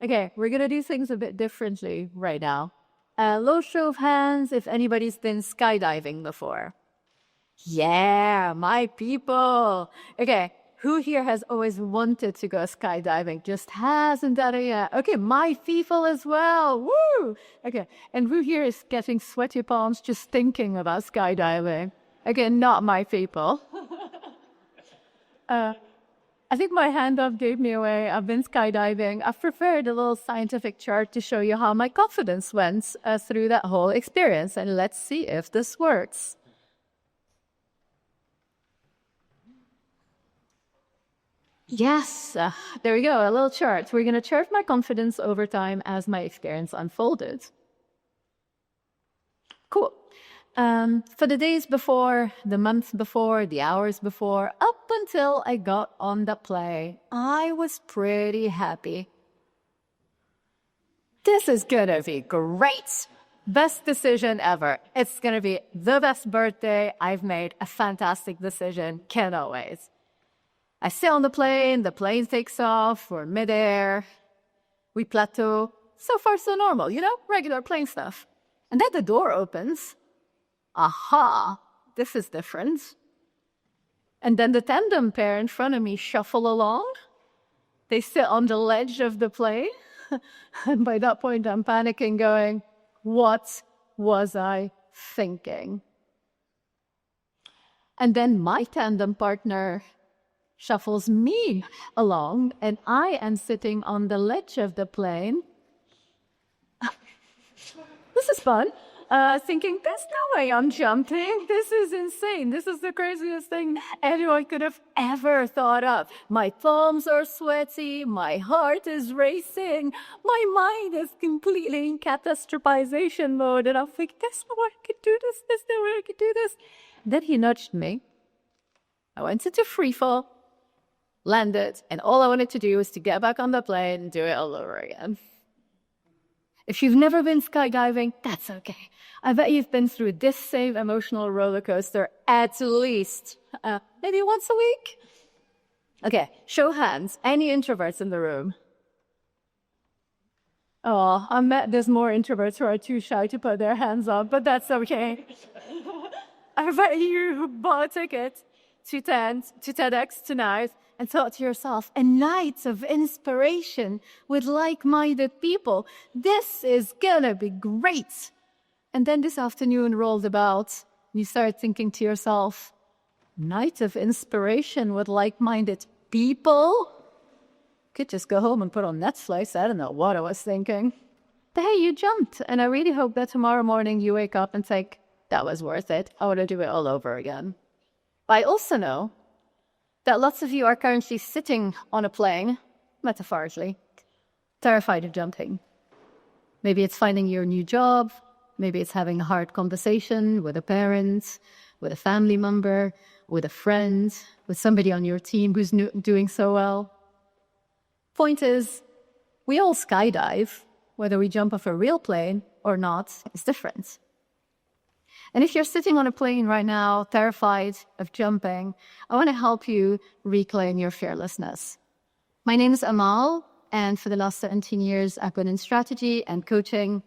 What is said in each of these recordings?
Okay, we're gonna do things a bit differently right now. Low show of hands if anybody's been skydiving before. Yeah, my people. Okay, who here has always wanted to go skydiving, just hasn't done it yet? Okay, my people as well. Woo! Okay, and who here is getting sweaty palms just thinking about skydiving? Again, not my people. I think my hand up gave me away. I've been skydiving. I've prepared a little scientific chart to show you how my confidence went through that whole experience. And let's see if this works. Yes, there we go, a little chart. We're going to chart my confidence over time as my experience unfolded. Cool. For the days before, the months before, the hours before, up until I got on the plane, I was pretty happy. This is gonna be great. Best decision ever. It's gonna be the best birthday. I've made a fantastic decision. Cannot wait. I sit on the plane takes off, we're midair, we plateau. So far, so normal, regular plane stuff. And then the door opens. Aha, this is different. And then the tandem pair in front of me shuffle along. They sit on the ledge of the plane. And by that point, I'm panicking, going, what was I thinking? And then my tandem partner shuffles me along, and I am sitting on the ledge of the plane. This is fun. Thinking, there's no way I'm jumping. This is insane. This is the craziest thing anyone could have ever thought of. My palms are sweaty. My heart is racing. My mind is completely in catastrophization mode. And I'm thinking, there's no way I could do this. There's no way I could do this. Then he nudged me. I went into free fall, landed, and all I wanted to do was to get back on the plane and do it all over again. If you've never been skydiving, that's okay. I bet you've been through this same emotional roller coaster at least maybe once a week. Okay, show hands. Any introverts in the room? Oh, I bet there's more introverts who are too shy to put their hands up, but that's okay. I bet you bought a ticket to TEDx tonight and thought to yourself, a night of inspiration with like-minded people. This is gonna be great. And then this afternoon rolled about, and you started thinking to yourself, night of inspiration with like-minded people? Could just go home and put on Netflix. I don't know what I was thinking. But hey, you jumped, and I really hope that tomorrow morning you wake up and think, that was worth it. I want to do it all over again. But I also know that lots of you are currently sitting on a plane, metaphorically, terrified of jumping. Maybe it's finding your new job. Maybe it's having a hard conversation with a parent, with a family member, with a friend, with somebody on your team who's doing so well. Point is, we all skydive. Whether we jump off a real plane or not is different. And if you're sitting on a plane right now, terrified of jumping, I want to help you reclaim your fearlessness. My name is Amale, and for the last 17 years, I've been in strategy and coaching.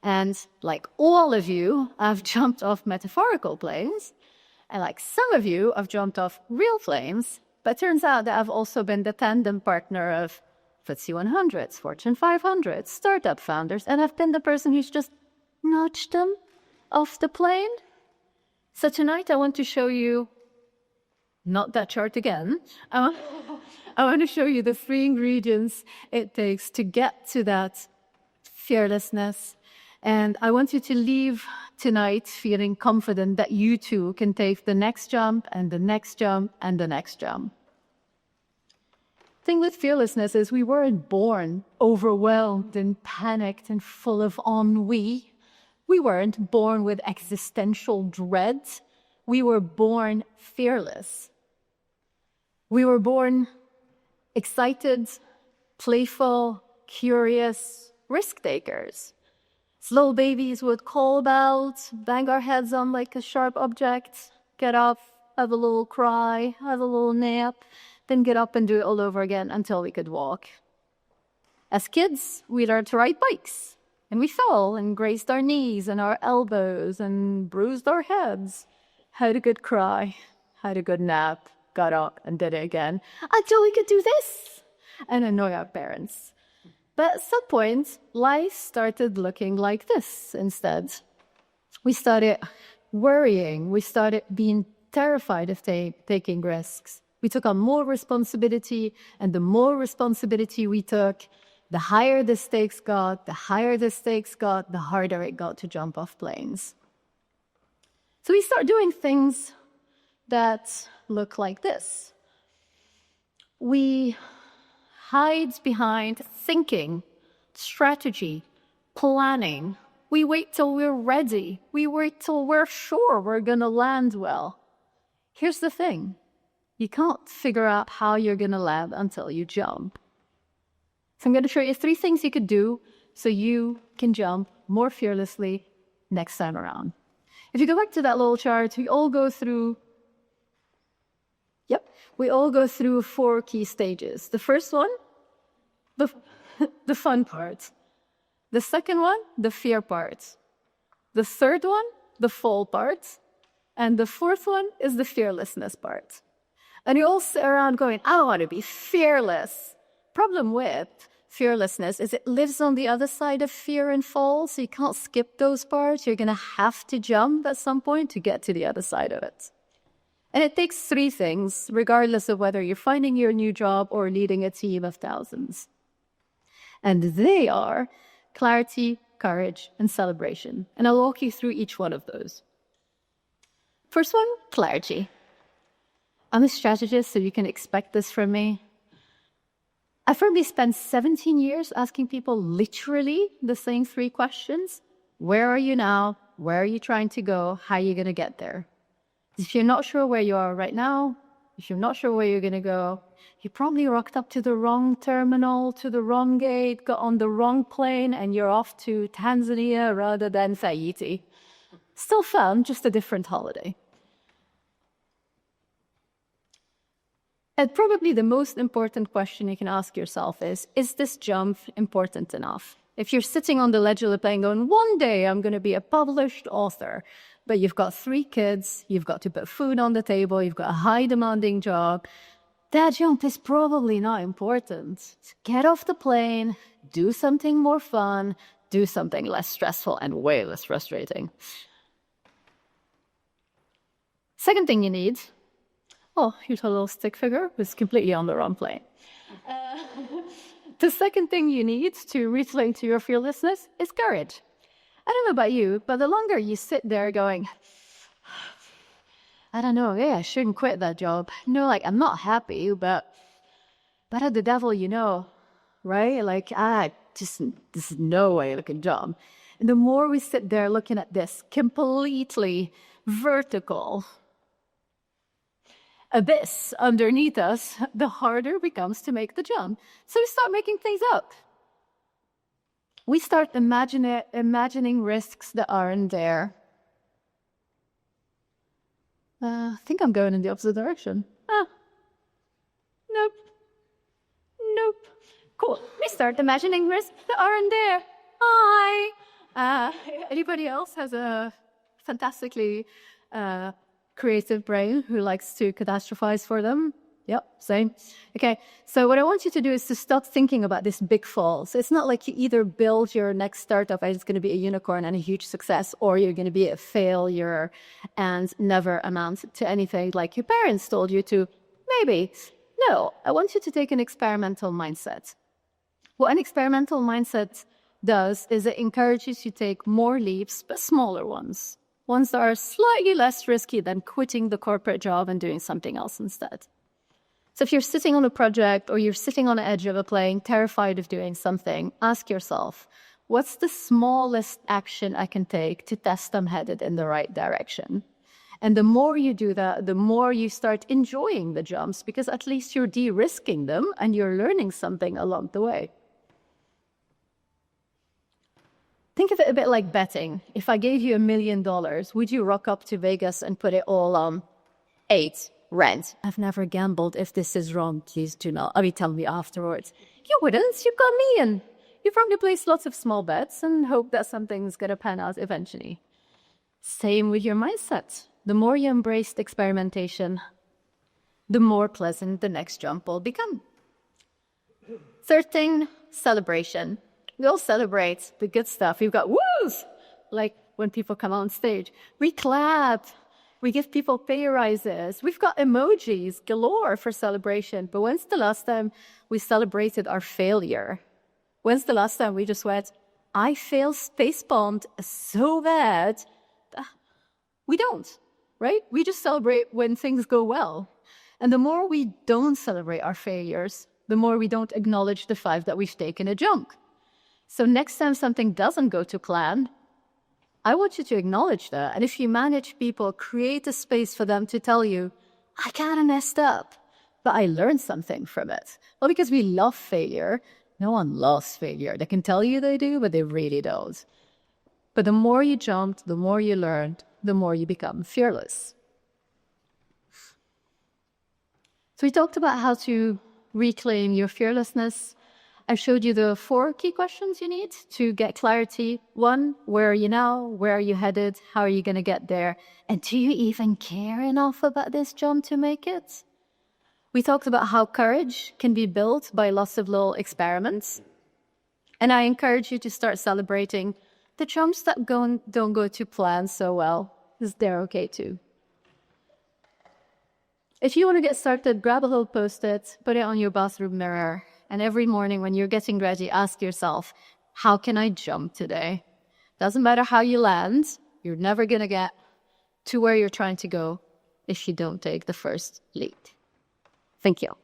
And like all of you, I've jumped off metaphorical planes. And like some of you, I've jumped off real planes. But it turns out that I've also been the tandem partner of FTSE 100s, Fortune 500s, startup founders, and I've been the person who's just nudged them off the plane. So tonight I want to show you, not that chart again, I want to show you the 3 ingredients it takes to get to that fearlessness. And I want you to leave tonight feeling confident that you too can take the next jump and the next jump and the next jump. The thing with fearlessness is we weren't born overwhelmed and panicked and full of ennui. We weren't born with existential dread. We were born fearless. We were born excited, playful, curious, risk takers. Slow babies would call about, bang our heads on like a sharp object, get up, have a little cry, have a little nap, then get up and do it all over again until we could walk. As kids, we learned to ride bikes, and we fell and grazed our knees and our elbows and bruised our heads. Had a good cry, had a good nap, got up and did it again until we could do this and annoy our parents. But at some point, life started looking like this instead. We started worrying. We started being terrified of taking risks. We took on more responsibility, and the more responsibility we took, the higher the stakes got, the harder it got to jump off planes. So we start doing things that look like this. We hide behind thinking, strategy, planning. We wait till we're ready. We wait till we're sure we're going to land well. Here's the thing. You can't figure out how you're going to land until you jump. So I'm going to show you 3 things you could do so you can jump more fearlessly next time around. If you go back to that little chart, we all go through 4 key stages. The first one, the fun part. The second one, the fear part. The third one, the fall part. And the fourth one is the fearlessness part. And you all sit around going, I want to be fearless. Problem with fearlessness is it lives on the other side of fear and fall, so you can't skip those parts. You're going to have to jump at some point to get to the other side of it. And it takes 3 things, regardless of whether you're finding your new job or leading a team of thousands. And they are clarity, courage, and celebration. And I'll walk you through each one of those. First one, clarity. I'm a strategist, so you can expect this from me. I firmly spent 17 years asking people literally the same 3 questions. Where are you now? Where are you trying to go? How are you going to get there? If you're not sure where you are right now, if you're not sure where you're going to go, you probably rocked up to the wrong terminal, to the wrong gate, got on the wrong plane, and you're off to Tanzania rather than Tahiti. Still fun, just a different holiday. And probably the most important question you can ask yourself is this jump important enough? If you're sitting on the ledge of the plane going, one day I'm going to be a published author, but you've got 3 kids, you've got to put food on the table, you've got a high demanding job, that jump is probably not important. Get off the plane, do something more fun, do something less stressful and way less frustrating. Second thing you need, here's a little stick figure, it's completely on the wrong plane. The second thing you need to reclaim to your fearlessness is courage. I don't know about you, but the longer you sit there going, I don't know, I shouldn't quit that job. No, I'm not happy, but better the devil you know, right? There's no way I can jump. And the more we sit there looking at this completely vertical abyss underneath us, the harder it becomes to make the jump. So we start making things up. We start imagining risks that aren't there. I think I'm going in the opposite direction. Nope. Cool. We start imagining risks that aren't there. Hi. Anybody else has a fantastically creative brain who likes to catastrophize for them? Yep, same. Okay, so what I want you to do is to stop thinking about this big fall. So it's not like you either build your next startup and it's going to be a unicorn and a huge success, or you're going to be a failure and never amount to anything like your parents told you to. Maybe. No, I want you to take an experimental mindset. What an experimental mindset does is it encourages you to take more leaps, but smaller ones. Ones that are slightly less risky than quitting the corporate job and doing something else instead. So if you're sitting on a project or you're sitting on the edge of a plane, terrified of doing something, ask yourself, what's the smallest action I can take to test I'm headed in the right direction? And the more you do that, the more you start enjoying the jumps, because at least you're de-risking them and you're learning something along the way. Think of it a bit like betting. If I gave you $1 million, would you rock up to Vegas and put it all on 8 rent. I've never gambled. If this is wrong, please do not. Tell me afterwards. You wouldn't. You've got me in. You probably place lots of small bets and hope that something's going to pan out eventually. Same with your mindset. The more you embrace the experimentation, the more pleasant the next jump will become. Third thing, celebration. We all celebrate the good stuff. We've got woos, like when people come on stage. We clap. We give people pay rises. We've got emojis galore for celebration. But when's the last time we celebrated our failure? When's the last time we just went, I failed space-bombed so bad? We don't, right? We just celebrate when things go well. And the more we don't celebrate our failures, the more we don't acknowledge the fact that we've taken a jump. So next time something doesn't go to plan, I want you to acknowledge that. And if you manage people, create a space for them to tell you, I kind of messed up, but I learned something from it. Well, because we love failure. No one loves failure. They can tell you they do, but they really don't. But the more you jumped, the more you learned, the more you become fearless. So we talked about how to reclaim your fearlessness. I showed you the 4 key questions you need to get clarity. 1, where are you now? Where are you headed? How are you going to get there? And do you even care enough about this jump to make it? We talked about how courage can be built by lots of little experiments. And I encourage you to start celebrating the jumps that don't go to plan so well, because they're okay too. If you want to get started, grab a little Post-it, put it on your bathroom mirror, and every morning when you're getting ready, ask yourself, how can I jump today? Doesn't matter how you land, you're never going to get to where you're trying to go if you don't take the first leap. Thank you.